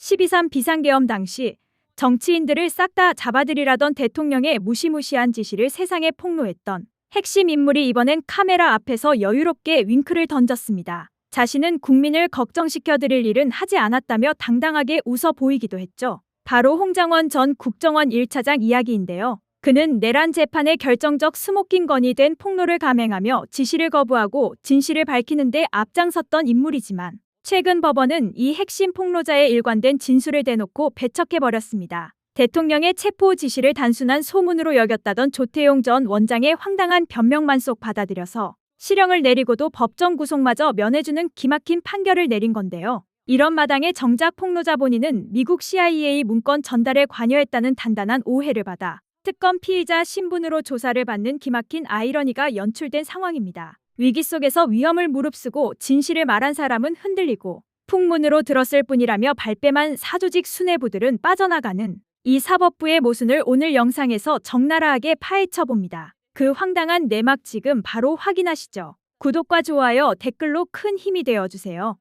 12.3 비상계엄 당시 정치인들을 싹 다 잡아들이라던 대통령의 무시무시한 지시를 세상에 폭로했던 핵심 인물이 이번엔 카메라 앞에서 여유롭게 윙크를 던졌습니다. 자신은 국민을 걱정시켜드릴 일은 하지 않았다며 당당하게 웃어 보이기도 했죠. 바로 홍장원 전 국정원 1차장 이야기인데요. 그는 내란 재판의 결정적 스모킹건이 된 폭로를 감행하며 지시를 거부하고 진실을 밝히는 데 앞장섰던 인물이지만 최근 법원은 이 핵심 폭로자의 일관된 진술을 대놓고 배척해버렸습니다. 대통령의 체포 지시를 단순한 소문으로 여겼다던 조태용 전 원장의 황당한 변명만 쏙 받아들여서 실형을 내리고도 법정 구속마저 면해주는 기막힌 판결을 내린 건데요. 이런 마당에 정작 폭로자 본인은 미국 CIA 문건 전달에 관여했다는 단단한 오해를 받아 특검 피의자 신분으로 조사를 받는 기막힌 아이러니가 연출된 상황입니다. 위기 속에서 위험을 무릅쓰고 진실을 말한 사람은 흔들리고 풍문으로 들었을 뿐이라며 발뺌한 사조직 수뇌부들은 빠져나가는 이 사법부의 모순을 오늘 영상에서 적나라하게 파헤쳐봅니다. 그 황당한 내막 지금 바로 확인하시죠. 구독과 좋아요, 댓글로 큰 힘이 되어주세요.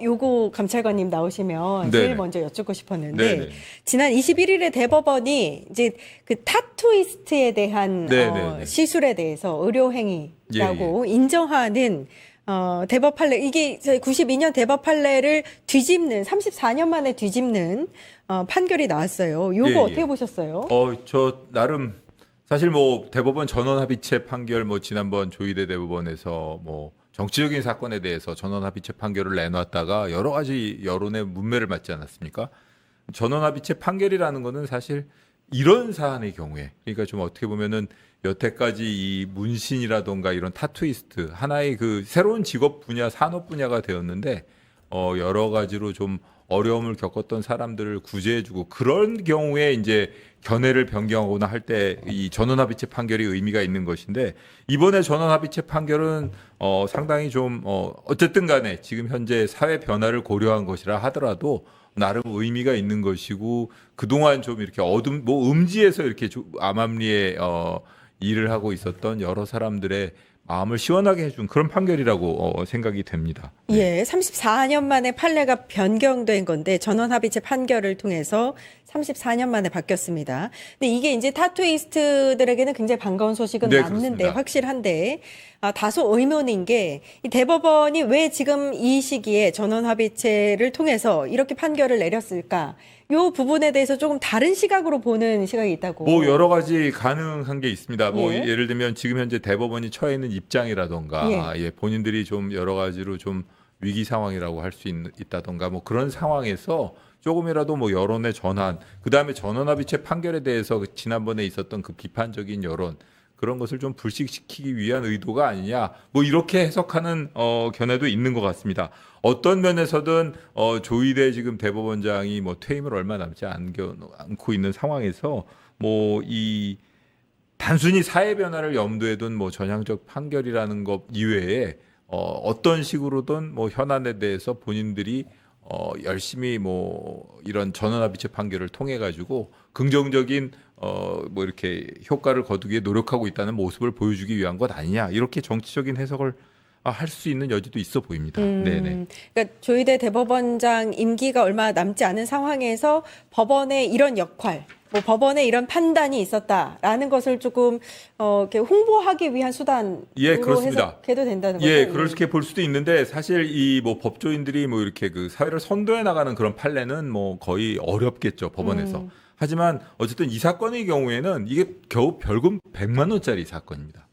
요거 감찰관님 나오시면 네네. 제일 먼저 여쭙고 싶었는데 네네. 지난 21일에 대법원이 이제 그 탑트위스트에 대한 네네네. 시술에 대해서 의료행위라고 인정하는 대법 판례, 이게 92년 대법 판례를 뒤집는 34년 만에 뒤집는 판결이 나왔어요. 요거 예, 예. 어떻게 보셨어요? 저 나름 사실 뭐 대법원 전원합의체 판결 지난번 조희대 대법원에서 정치적인 사건에 대해서 전원합의체 판결을 내놨다가 여러 가지 여론의 문매를 맞지 않았습니까? 전원합의체 판결이라는 거는 사실 이런 사안의 경우에, 그러니까 좀 어떻게 보면은 여태까지 이 문신이라던가 이런 타투이스트 하나의 그 새로운 직업 분야, 산업 분야가 되었는데 여러 가지로 좀 어려움을 겪었던 사람들을 구제해주고 그런 경우에 이제 견해를 변경하거나 할 때 이 전원합의체 판결이 의미가 있는 것인데, 이번에 전원합의체 판결은 상당히 좀 어쨌든 간에 지금 현재 사회 변화를 고려한 것이라 하더라도 나름 의미가 있는 것이고, 그동안 좀 이렇게 음지에서 이렇게 암암리에 일을 하고 있었던 여러 사람들의 마음을 시원하게 해준 그런 판결이라고 생각이 됩니다. 예, 34년 만에 판례가 변경된 건데 전원합의체 판결을 통해서 34년 만에 바뀌었습니다. 근데 이게 이제 타투이스트들에게는 굉장히 반가운 소식은 네, 맞는데 그렇습니다. 확실한데 다소 의문인 게 이 대법원이 왜 지금 이 시기에 전원합의체를 통해서 이렇게 판결을 내렸을까? 요 부분에 대해서 조금 다른 시각으로 보는 시각이 있다고. 여러 가지 가능한 게 있습니다. 예. 예를 들면 지금 현재 대법원이 처해 있는 입장이라던가, 본인들이 좀 여러 가지로 좀 위기 상황이라고 할 수 있다던가, 그런 상황에서 조금이라도 여론의 전환, 그 다음에 전원합의체 판결에 대해서 지난번에 있었던 그 비판적인 여론, 그런 것을 좀 불식시키기 위한 의도가 아니냐, 이렇게 해석하는 견해도 있는 것 같습니다. 어떤 면에서든 조희대 지금 대법원장이 퇴임을 얼마 남지 않고 있는 상황에서 이 단순히 사회 변화를 염두에 둔 전향적 판결이라는 것 이외에 어떤 식으로든 현안에 대해서 본인들이 열심히 이런 전원합의체 판결을 통해 가지고 긍정적인 이렇게 효과를 거두기에 노력하고 있다는 모습을 보여주기 위한 것 아니냐, 이렇게 정치적인 해석을 할 수 있는 여지도 있어 보입니다. 네네. 그러니까 조희대 대법원장 임기가 얼마 남지 않은 상황에서 법원의 이런 역할, 법원의 이런 판단이 있었다라는 것을 조금 이렇게 홍보하기 위한 수단으로 그렇습니다. 해석해도 된다는 거죠. 예, 그렇게 볼 수도 있는데, 사실 이 법조인들이 이렇게 그 사회를 선도해 나가는 그런 판례는 거의 어렵겠죠, 법원에서. 하지만 어쨌든 이 사건의 경우에는 이게 겨우 벌금 100만 원짜리 사건입니다.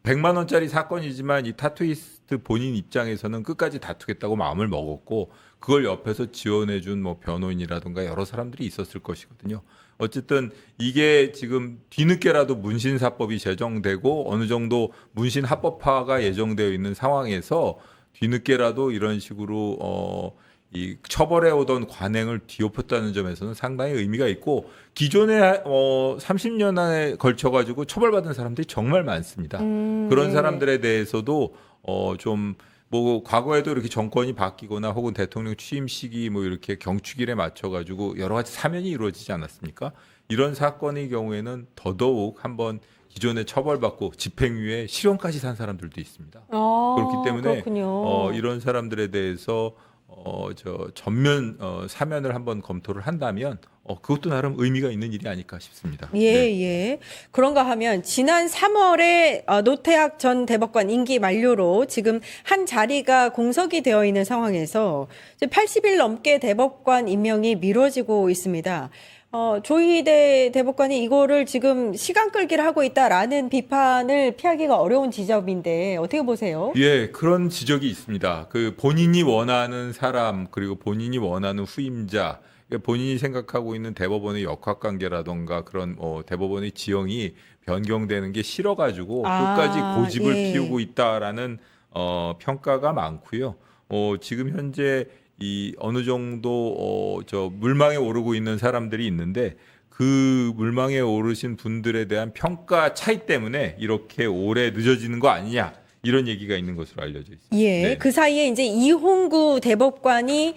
100만 원짜리 사건이지만 이 타투이스트 본인 입장에서는 끝까지 다투겠다고 마음을 먹었고, 그걸 옆에서 지원해준 변호인이라든가 여러 사람들이 있었을 것이거든요. 어쨌든 이게 지금 뒤늦게라도 문신사법이 제정되고 어느 정도 문신 합법화가 예정되어 있는 상황에서 뒤늦게라도 이런 식으로 이 처벌해 오던 관행을 뒤엎었다는 점에서는 상당히 의미가 있고, 기존에 30년에 걸쳐 가지고 처벌받은 사람들이 정말 많습니다. 그런 사람들에 대해서도 좀 과거에도 이렇게 정권이 바뀌거나 혹은 대통령 취임 시기 이렇게 경축일에 맞춰 가지고 여러 가지 사면이 이루어지지 않았습니까? 이런 사건의 경우에는 더더욱 한번 기존에 처벌받고 집행유예 실형까지 산 사람들도 있습니다. 그렇기 때문에 그렇군요. 이런 사람들에 대해서 전면 사면을 한번 검토를 한다면 그것도 나름 의미가 있는 일이 아닐까 싶습니다. 예, 네. 예. 그런가 하면 지난 3월에 노태학 전 대법관 임기 만료로 지금 한 자리가 공석이 되어 있는 상황에서 이제 80일 넘게 대법관 임명이 미뤄지고 있습니다. 조희대 대법관이 이거를 지금 시간 끌기를 하고 있다라는 비판을 피하기가 어려운 지점인데 어떻게 보세요? 예, 그런 지적이 있습니다. 그 본인이 원하는 사람 그리고 본인이 원하는 후임자, 본인이 생각하고 있는 대법원의 역학관계라던가 그런 대법원의 지형이 변경되는 게 싫어가지고 끝까지 고집을 예. 피우고 있다라는 평가가 많고요. 지금 현재 이 어느 정도 물망에 오르고 있는 사람들이 있는데 그 물망에 오르신 분들에 대한 평가 차이 때문에 이렇게 오래 늦어지는 거 아니냐 이런 얘기가 있는 것으로 알려져 있습니다. 예, 네. 그 사이에 이제 이홍구 대법관이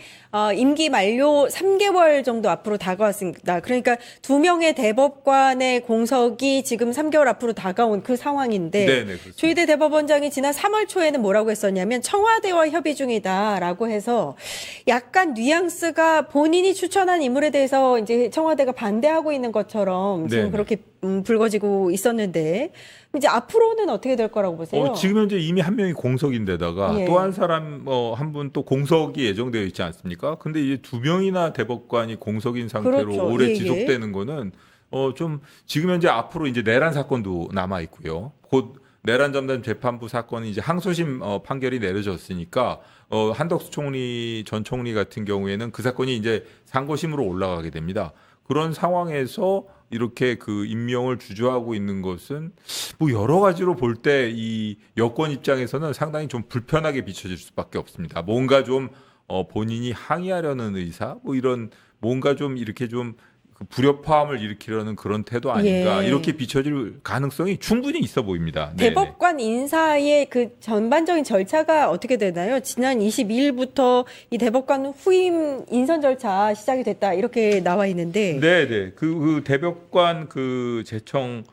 임기 만료 3개월 정도 앞으로 다가왔습니다. 그러니까 2명의 대법관의 공석이 지금 3개월 앞으로 다가온 그 상황인데 네, 그렇습니다. 조희대 대법원장이 지난 3월 초에는 뭐라고 했었냐면 청와대와 협의 중이다라고 해서 약간 뉘앙스가 본인이 추천한 인물에 대해서 이제 청와대가 반대하고 있는 것처럼 지금 네네. 그렇게 불거지고 있었는데 이제 앞으로는 어떻게 될 거라고 보세요? 지금 현재 이미 한 명이 공석인데다가 예. 또 한 사람 한 분 또 공석이 예정되어 있지 않습니까? 근데 이제 2명이나 대법관이 공석인 상태로 그렇죠. 오래 예, 예. 지속되는 거는 좀 지금 현재 앞으로 이제 내란 사건도 남아 있고요. 곧 내란 전담 재판부 사건이 이제 항소심 판결이 내려졌으니까 한덕수 총리 전 총리 같은 경우에는 그 사건이 이제 상고심으로 올라가게 됩니다. 그런 상황에서 이렇게 그 임명을 주저하고 있는 것은 뭐 여러 가지로 볼 때 이 여권 입장에서는 상당히 좀 불편하게 비춰질 수밖에 없습니다. 뭔가 좀 본인이 항의하려는 의사, 뭐 이런 뭔가 좀 이렇게 좀 그 불협화음을 일으키려는 그런 태도 아닌가 예. 이렇게 비춰질 가능성이 충분히 있어 보입니다. 네네. 대법관 인사의 그 전반적인 절차가 어떻게 되나요? 지난 22일부터 이 대법관 후임 인선 절차 시작이 됐다 이렇게 나와 있는데 네네. 그 대법관 그 제청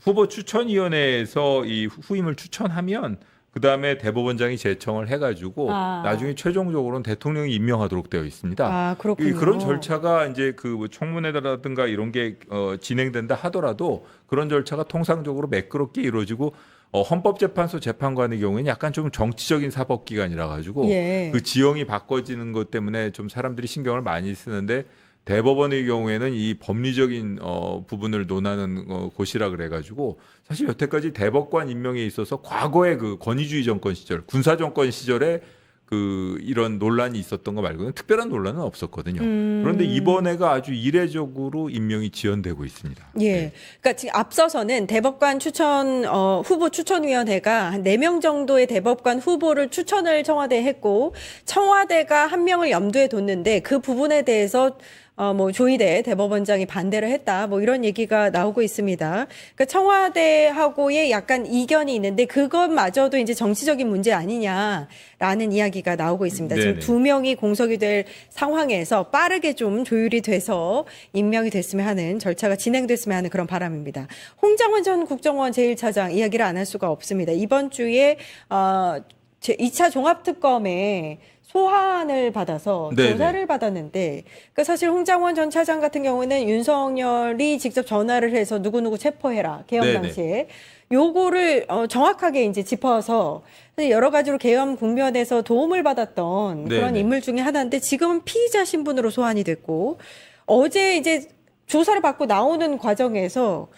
후보 추천위원회에서 이 후임을 추천하면 그 다음에 대법원장이 제청을 해가지고 나중에 최종적으로는 대통령이 임명하도록 되어 있습니다. 아, 그렇군요. 그런 절차가 이제 그 청문회라든가 이런 게 진행된다 하더라도 그런 절차가 통상적으로 매끄럽게 이루어지고 헌법재판소 재판관의 경우에는 약간 좀 정치적인 사법기관이라 가지고 예. 그 지형이 바꿔지는 것 때문에 좀 사람들이 신경을 많이 쓰는데 대법원의 경우에는 이 법리적인 부분을 논하는 곳이라 그래가지고 사실 여태까지 대법관 임명에 있어서 과거의 그 권위주의 정권 시절, 군사 정권 시절에 그 이런 논란이 있었던 거 말고는 특별한 논란은 없었거든요. 그런데 이번에가 아주 이례적으로 임명이 지연되고 있습니다. 예. 네. 그러니까 지금 앞서서는 대법관 추천 후보 추천위원회가 한 4명 정도의 대법관 후보를 추천을 청와대에 했고 청와대가 한 명을 염두에 뒀는데 그 부분에 대해서 뭐 조희대 대법원장이 반대를 했다. 뭐 이런 얘기가 나오고 있습니다. 그러니까 청와대하고의 약간 이견이 있는데 그것마저도 이제 정치적인 문제 아니냐라는 이야기가 나오고 있습니다. 네네. 지금 2명이 공석이 될 상황에서 빠르게 좀 조율이 돼서 임명이 됐으면 하는 절차가 진행됐으면 하는 그런 바람입니다. 홍장원 전 국정원 제1차장 이야기를 안 할 수가 없습니다. 이번 주에 2차 종합특검에 소환을 받아서 네네. 조사를 받았는데 그러니까 사실 홍장원 전 차장 같은 경우는 윤석열이 직접 전화를 해서 누구누구 체포해라 계엄 네네. 당시에 요거를 정확하게 이제 짚어서 여러 가지로 계엄 국면에서 도움을 받았던 그런 네네. 인물 중에 하나인데 지금은 피의자 신분으로 소환이 됐고 어제 이제 조사를 받고 나오는 과정에서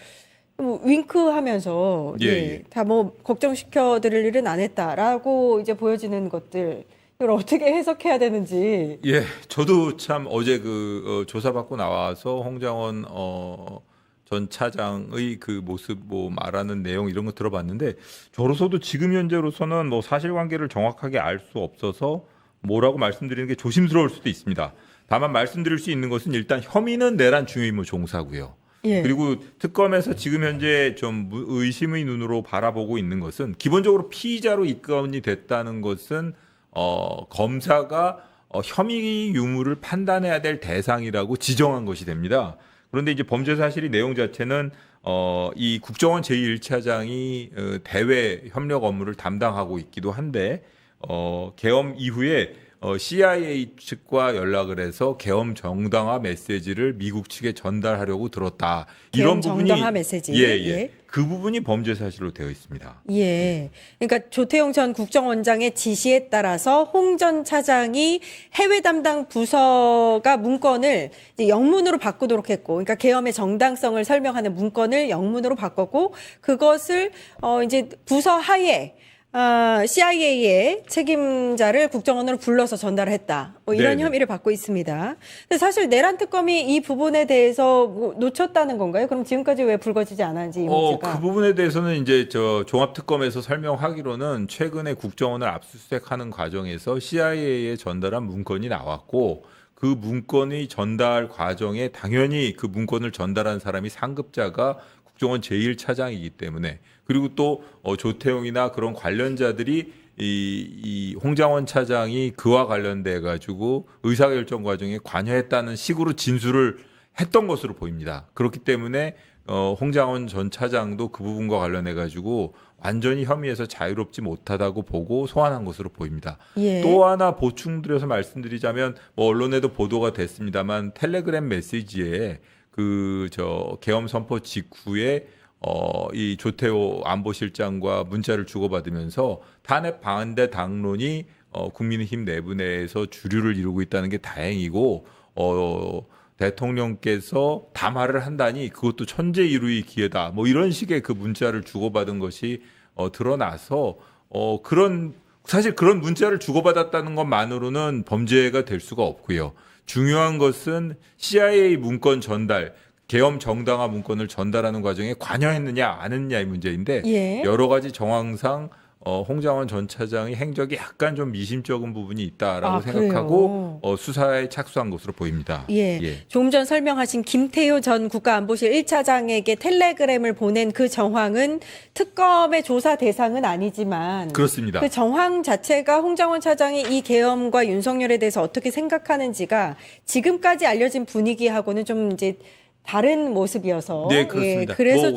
뭐 윙크하면서 예, 예. 다 뭐 걱정시켜 드릴 일은 안 했다라고 이제 보여지는 것들 이걸 어떻게 해석해야 되는지. 예, 저도 참 어제 조사받고 나와서 홍장원 전 차장의 그 모습 뭐 말하는 내용 이런 거 들어봤는데 저로서도 지금 현재로서는 뭐 사실관계를 정확하게 알 수 없어서 뭐라고 말씀드리는 게 조심스러울 수도 있습니다. 다만 말씀드릴 수 있는 것은 일단 혐의는 내란 중요임무 종사고요. 예. 그리고 특검에서 지금 현재 좀 의심의 눈으로 바라보고 있는 것은 기본적으로 피의자로 입건이 됐다는 것은 검사가 혐의 유무를 판단해야 될 대상이라고 지정한 것이 됩니다. 그런데 이제 범죄 사실의 내용 자체는 이 국정원 제1차장이 대외 협력 업무를 담당하고 있기도 한데 계엄 이후에 CIA 측과 연락을 해서 계엄 정당화 메시지를 미국 측에 전달하려고 들었다. 이런 계엄 부분이 정당화 메시지. 예. 그 부분이 범죄 사실로 되어 있습니다. 예. 그러니까 조태용 전 국정원장의 지시에 따라서 홍 전 차장이 해외 담당 부서가 문건을 이제 영문으로 바꾸도록 했고, 그러니까 계엄의 정당성을 설명하는 문건을 영문으로 바꿨고, 그것을 이제 부서 하에 CIA의 책임자를 국정원으로 불러서 전달했다. 이런 네네. 혐의를 받고 있습니다. 근데 사실 내란 특검이 이 부분에 대해서 뭐 놓쳤다는 건가요? 그럼 지금까지 왜 불거지지 않았는지 이 문제가. 그 부분에 대해서는 이제 종합특검에서 설명하기로는 최근에 국정원을 압수수색하는 과정에서 CIA에 전달한 문건이 나왔고 그 문건의 전달 과정에 당연히 그 문건을 전달한 사람이 상급자가 국정원 제1차장이기 때문에 그리고 또 조태용이나 그런 관련자들이 이 홍장원 차장이 그와 관련돼 가지고 의사결정 과정에 관여했다는 식으로 진술을 했던 것으로 보입니다. 그렇기 때문에 홍장원 전 차장도 그 부분과 관련해 가지고 완전히 혐의에서 자유롭지 못하다고 보고 소환한 것으로 보입니다. 예. 또 하나 보충드려서 말씀드리자면 뭐 언론에도 보도가 됐습니다만 텔레그램 메시지에 계엄 선포 직후에 이 조태호 안보실장과 문자를 주고받으면서 탄핵 반대 당론이 국민의힘 내부 내에서 주류를 이루고 있다는 게 다행이고 대통령께서 담화를 한다니 그것도 천재이루의 기회다. 뭐 이런 식의 그 문자를 주고받은 것이 드러나서 사실 그런 문자를 주고받았다는 것만으로는 범죄가 될 수가 없고요. 중요한 것은 CIA 문건 전달, 계엄 정당화 문건을 전달하는 과정에 관여했느냐 안 했느냐의 문제인데 예. 여러 가지 정황상 홍장원 전 차장의 행적이 약간 좀 미심쩍은 부분이 있다라고 생각하고 수사에 착수한 것으로 보입니다. 예. 조금 전 설명하신 김태효 전 국가안보실 1차장에게 텔레그램을 보낸 그 정황은 특검의 조사 대상은 아니지만 그렇습니다. 그 정황 자체가 홍장원 차장이 이 계엄과 윤석열에 대해서 어떻게 생각하는지가 지금까지 알려진 분위기하고는 좀 이제 다른 모습이어서 네, 그렇습니다. 그래서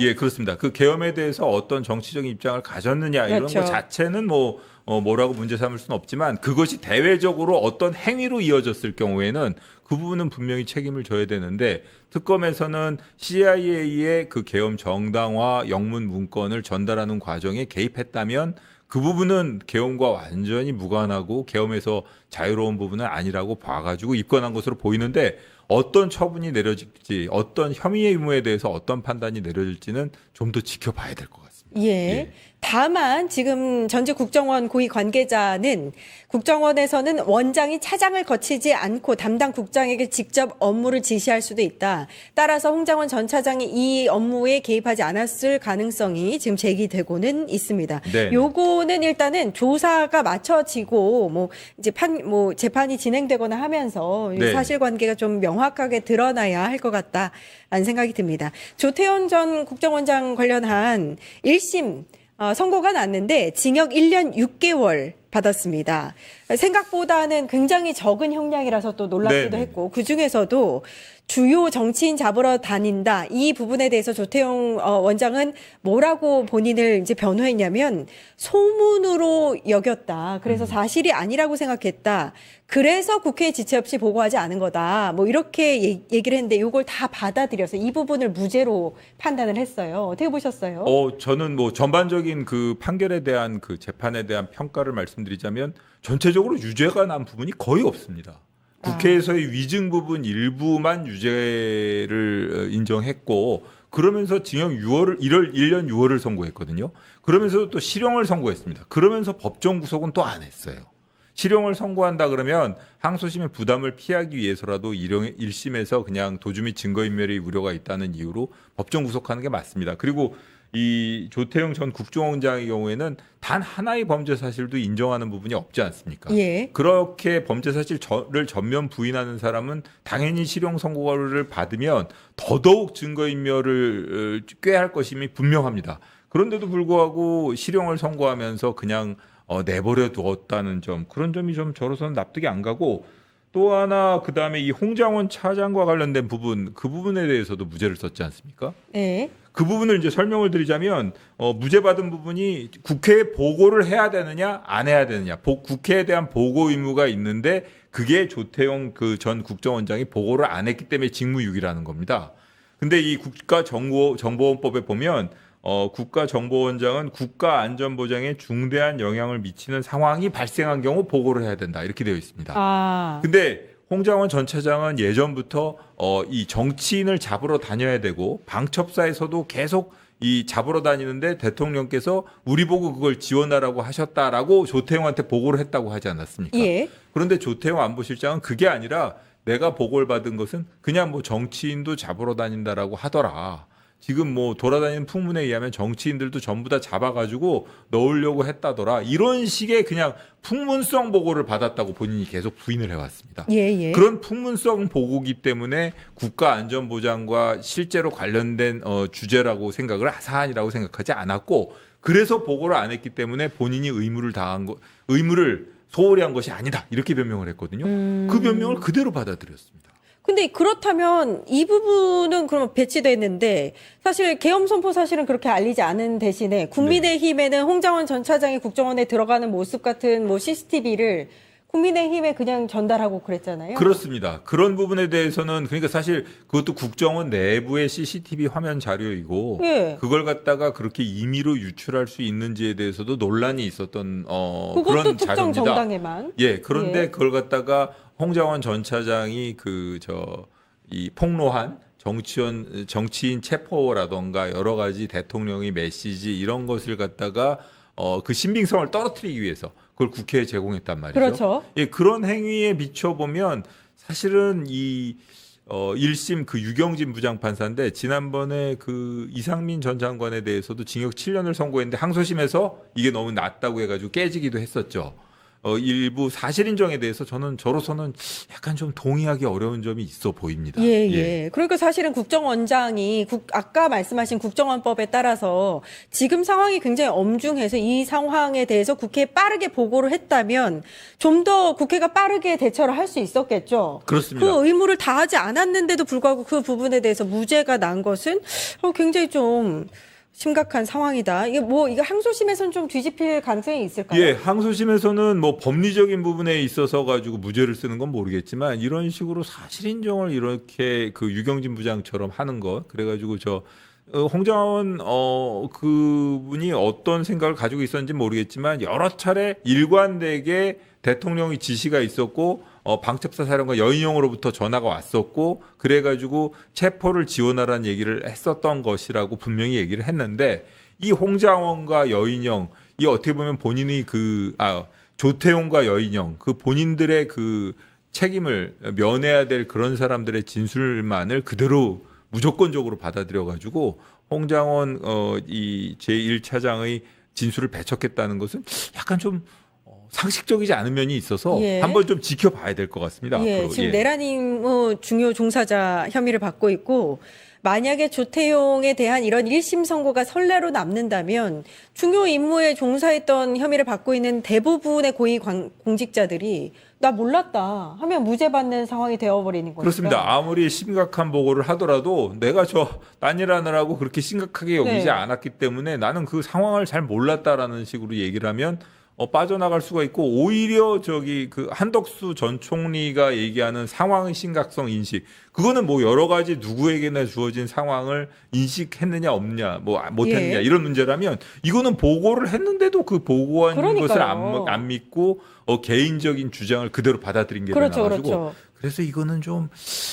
예, 그렇습니다. 그 계엄에 대해서 어떤 정치적인 입장을 가졌느냐 이런 그렇죠. 것 자체는 뭐라고 문제 삼을 수는 없지만 그것이 대외적으로 어떤 행위로 이어졌을 경우에는 그 부분은 분명히 책임을 져야 되는데 특검에서는 CIA의 그 계엄 정당화 영문 문건을 전달하는 과정에 개입했다면 그 부분은 계엄과 완전히 무관하고 계엄에서 자유로운 부분은 아니라고 봐가지고 입건한 것으로 보이는데 어떤 처분이 내려질지 어떤 혐의의 의무에 대해서 어떤 판단이 내려질지는 좀 더 지켜봐야 될 것 같습니다. 예. 다만 지금 전직 국정원 고위 관계자는 국정원에서는 원장이 차장을 거치지 않고 담당 국장에게 직접 업무를 지시할 수도 있다. 따라서 홍장원 전 차장이 이 업무에 개입하지 않았을 가능성이 지금 제기되고는 있습니다. 네. 요거는 일단은 조사가 마쳐지고 이제 재판이 진행되거나 하면서 네. 사실관계가 좀 명확하게 드러나야 할 것 같다라는 생각이 듭니다. 조태원 전 국정원장 관련한 1심 선고가 났는데 징역 1년 6개월 받았습니다. 생각보다는 굉장히 적은 형량이라서 또 놀랍기도 네. 했고 그중에서도 주요 정치인 잡으러 다닌다. 이 부분에 대해서 조태용 원장은 뭐라고 본인을 이제 변호했냐면 소문으로 여겼다. 그래서 사실이 아니라고 생각했다. 그래서 국회에 지체 없이 보고하지 않은 거다. 뭐 이렇게 얘기를 했는데 이걸 다 받아들여서 이 부분을 무죄로 판단을 했어요. 어떻게 보셨어요? 저는 전반적인 그 판결에 대한 그 재판에 대한 평가를 말씀드리자면 전체적으로 유죄가 난 부분이 거의 없습니다. 국회에서의 위증 부분 일부만 유죄를 인정했고 그러면서 징역 1년 6월을 선고했거든요. 그러면서 또 실형을 선고했습니다. 그러면서 법정 구속은 또 안 했어요. 실형을 선고한다 그러면 항소심의 부담을 피하기 위해서라도 1심에서 그냥 도주 및 증거인멸의 우려가 있다는 이유로 법정 구속하는 게 맞습니다. 그리고 이 조태용 전 국정원장의 경우에는 단 하나의 범죄 사실도 인정하는 부분이 없지 않습니까? 예. 그렇게 범죄 사실을 전면 부인하는 사람은 당연히 실형 선고를 받으면 더더욱 증거인멸을 꾀할 것임이 분명합니다. 그런데도 불구하고 실형을 선고하면서 그냥 내버려 두었다는 점, 그런 점이 좀 저로서는 납득이 안 가고 또 하나 그다음에 이 홍장원 차장과 관련된 부분, 그 부분에 대해서도 무죄를 썼지 않습니까? 네. 그 부분을 이제 설명을 드리자면 무죄 받은 부분이 국회에 보고를 해야 되느냐 안 해야 되느냐 국회에 대한 보고 의무가 있는데 그게 조태용 그 전 국정원장이 보고를 안 했기 때문에 직무유기라는 겁니다. 근데 이 국가정보원법에 보면 국가정보원장은 국가안전보장에 중대한 영향을 미치는 상황이 발생한 경우 보고를 해야 된다 이렇게 되어 있습니다. 아. 근데 홍장원 전 차장은 예전부터 이 정치인을 잡으러 다녀야 되고 방첩사에서도 계속 이 잡으러 다니는데 대통령께서 우리 보고 그걸 지원하라고 하셨다라고 조태용한테 보고를 했다고 하지 않았습니까? 예. 그런데 조태용 안보실장은 그게 아니라 내가 보고를 받은 것은 그냥 뭐 정치인도 잡으러 다닌다라고 하더라. 지금 뭐 돌아다니는 풍문에 의하면 정치인들도 전부 다 잡아가지고 넣으려고 했다더라. 이런 식의 그냥 풍문성 보고를 받았다고 본인이 계속 부인을 해왔습니다. 예, 예. 그런 풍문성 보고기 때문에 국가안전보장과 실제로 관련된 주제라고 생각을 사안이라고 생각하지 않았고 그래서 보고를 안 했기 때문에 본인이 의무를 소홀히 한 것이 아니다. 이렇게 변명을 했거든요. 그 변명을 그대로 받아들였습니다. 근데 그렇다면 이 부분은 그러면 배치됐는데 사실 계엄 선포 사실은 그렇게 알리지 않은 대신에 국민의힘에는 홍장원 전 차장이 국정원에 들어가는 모습 같은 뭐 CCTV를 국민의힘에 그냥 전달하고 그랬잖아요. 그렇습니다. 그런 부분에 대해서는 그러니까 사실 그것도 국정원 내부의 CCTV 화면 자료이고 예. 그걸 갖다가 그렇게 임의로 유출할 수 있는지에 대해서도 논란이 있었던 그것도 그런 특정 자료입니다. 정당에만. 예, 그런데 예. 그걸 갖다가 홍장원 전 차장이 이 폭로한 정치인 체포라던가 여러 가지 대통령의 메시지 이런 것을 갖다가 그 신빙성을 떨어뜨리기 위해서 그걸 국회에 제공했단 말이죠. 그렇죠. 예, 그런 행위에 비춰보면 사실은 이 1심 그 유경진 부장판사인데 지난번에 그 이상민 전 장관에 대해서도 징역 7년을 선고했는데 항소심에서 이게 너무 낮다고 해가지고 깨지기도 했었죠. 일부 사실 인정에 대해서 저로서는 약간 좀 동의하기 어려운 점이 있어 보입니다. 예, 예. 그러니까 사실은 국정원장이 아까 말씀하신 국정원법에 따라서 지금 상황이 굉장히 엄중해서 이 상황에 대해서 국회에 빠르게 보고를 했다면 좀 더 국회가 빠르게 대처를 할 수 있었겠죠. 그렇습니다. 그 의무를 다하지 않았는데도 불구하고 그 부분에 대해서 무죄가 난 것은 굉장히 좀 심각한 상황이다. 이거 항소심에서는 좀 뒤집힐 가능성이 있을까요? 예, 항소심에서는 뭐 법리적인 부분에 있어서 가지고 무죄를 쓰는 건 모르겠지만 이런 식으로 사실 인정을 이렇게 그 유경진 부장처럼 하는 것 그래가지고 홍장원 그분이 어떤 생각을 가지고 있었는지 모르겠지만 여러 차례 일관되게 대통령의 지시가 있었고 방첩사 사령관 여인영으로부터 전화가 왔었고 그래가지고 체포를 지원하라는 얘기를 했었던 것이라고 분명히 얘기를 했는데 이 홍장원과 여인영 이 어떻게 보면 본인의 조태용과 여인영 그 본인들의 그 책임을 면해야 될 그런 사람들의 진술만을 그대로 무조건적으로 받아들여가지고 홍장원 이 제1차장의 진술을 배척했다는 것은 약간 좀 상식적이지 않은 면이 있어서 예. 한번 좀 지켜봐야 될 것 같습니다. 예, 앞으로. 지금 예. 내란임 중요 종사자 혐의를 받고 있고 만약에 조태용에 대한 이런 1심 선고가 선례로 남는다면 중요 임무에 종사했던 혐의를 받고 있는 대부분의 고위 공직자들이 나 몰랐다 하면 무죄 받는 상황이 되어버리는 거니까. 그렇습니다. 아무리 심각한 보고를 하더라도 내가 딴 일 하느라고 그렇게 심각하게 여기지 네. 않았기 때문에 나는 그 상황을 잘 몰랐다라는 식으로 얘기를 하면 빠져나갈 수가 있고 오히려 그 한덕수 전 총리가 얘기하는 상황의 심각성 인식 그거는 뭐 여러 가지 누구에게나 주어진 상황을 인식했느냐 없냐 뭐 못했느냐 예. 이런 문제라면 이거는 보고를 했는데도 그 보고한 그러니까요. 것을 안 믿고 개인적인 주장을 그대로 받아들인 게 그렇죠, 나와가지고 그렇죠. 그래서 이거는 좀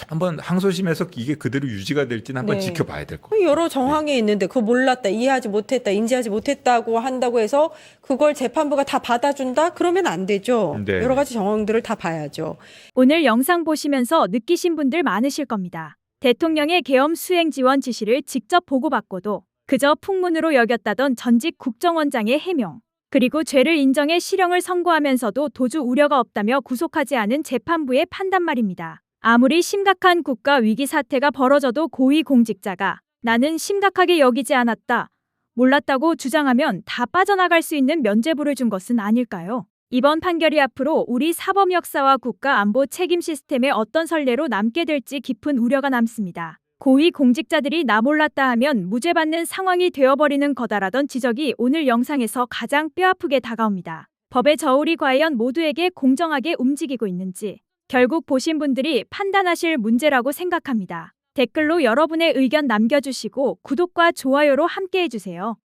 한번 항소심에서 이게 그대로 유지가 될지는 한번 네. 지켜봐야 될 것 같아요. 여러 정황이 있는데 그거 몰랐다, 이해하지 못했다, 인지하지 못했다고 한다고 해서 그걸 재판부가 다 받아준다? 그러면 안 되죠. 네. 여러 가지 정황들을 다 봐야죠. 오늘 영상 보시면서 느끼신 분들 많으실 겁니다. 대통령의 계엄 수행 지원 지시를 직접 보고받고도 그저 풍문으로 여겼다던 전직 국정원장의 해명. 그리고 죄를 인정해 실형을 선고하면서도 도주 우려가 없다며 구속하지 않은 재판부의 판단 말입니다. 아무리 심각한 국가 위기 사태가 벌어져도 고위 공직자가 나는 심각하게 여기지 않았다, 몰랐다고 주장하면 다 빠져나갈 수 있는 면죄부를 준 것은 아닐까요? 이번 판결이 앞으로 우리 사법 역사와 국가 안보 책임 시스템에 어떤 선례로 남게 될지 깊은 우려가 남습니다. 고위 공직자들이 나 몰랐다 하면 무죄받는 상황이 되어버리는 거다라던 지적이 오늘 영상에서 가장 뼈아프게 다가옵니다. 법의 저울이 과연 모두에게 공정하게 움직이고 있는지 결국 보신 분들이 판단하실 문제라고 생각합니다. 댓글로 여러분의 의견 남겨주시고 구독과 좋아요로 함께해주세요.